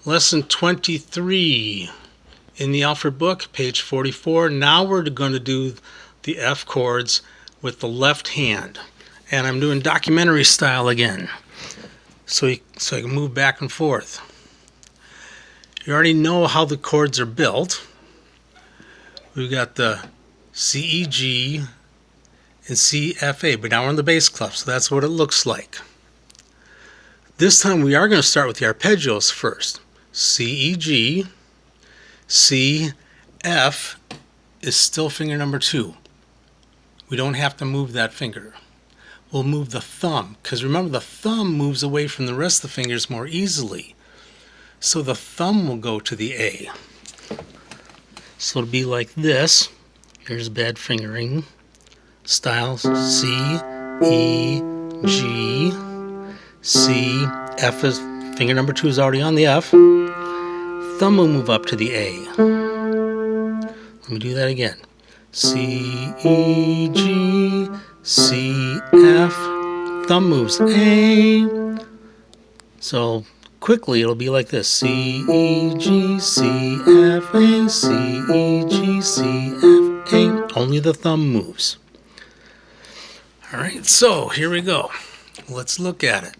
Lesson 23 in the Alfred book, page 44. Now we're going to do the F chords with the left hand. And I'm doing documentary style again, so I can move back and forth. You already know how the chords are built. We've got the C, E, G, and C, F, A, but now we're in the bass clef, so that's what it looks like. This time we are going to start with the arpeggios first. C, E, G, C, F is still finger number 2. We don't have to move that finger. We'll move the thumb, because remember the thumb moves away from the rest of the fingers more easily. So the thumb will go to the A. So it'll be like this. Here's bad fingering styles. C, E, G, C, F is finger number 2 is already on the F. Thumb will move up to the A. Let me do that again. C, E, G, C, F. Thumb moves A. So quickly it'll be like this. C, E, G, C, F, A, C, E, G, C, F, A. Only the thumb moves. Alright, so here we go. Let's look at it.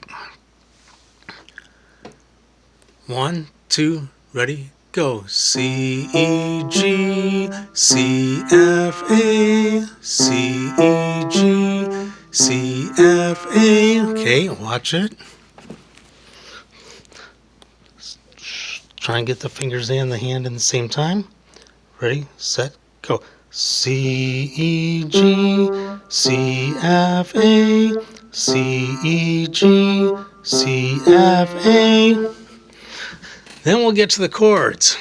1, 2, ready, go. C, E, G, C, F, A, C, E, G, C, F, A. Okay, watch it. Try and get the fingers and the hand in the same time. Ready, set, go. C, E, G, C, F, A, C, E, G, C, F, A. Then we'll get to the chords.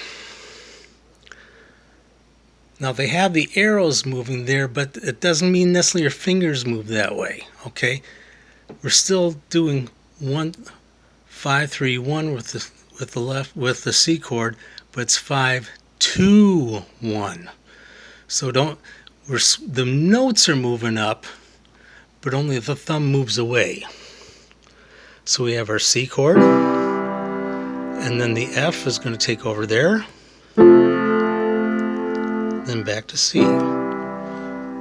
Now they have the arrows moving there, but it doesn't mean necessarily your fingers move that way, okay? We're still doing 1, 5, 3, 1 with the left, with the C chord, but it's 5, 2, 1. So the notes are moving up, but only the thumb moves away. So we have our C chord, and then the F is going to take over there, then back to C.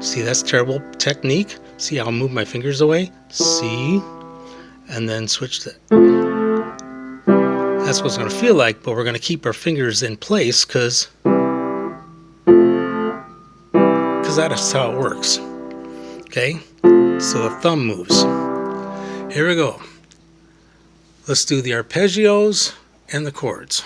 See, that's terrible technique. See how I'll move my fingers away? C, and then switch to. That's what it's going to feel like, but we're going to keep our fingers in place because that's how it works. Okay? So the thumb moves. Here we go. Let's do the arpeggios and the chords.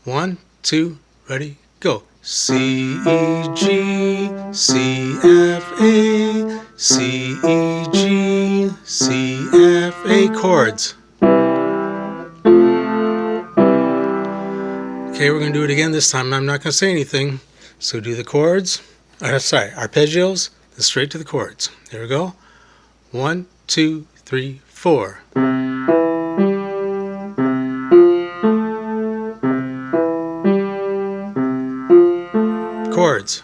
1, 2, ready, go. C, E, G, C, F, A, C, E, G, C, F, A. Chords. Okay, we're going to do it again this time. I'm not going to say anything. So do the chords. Arpeggios, then straight to the chords. There we go. 1, 2, 3, 4. Chords.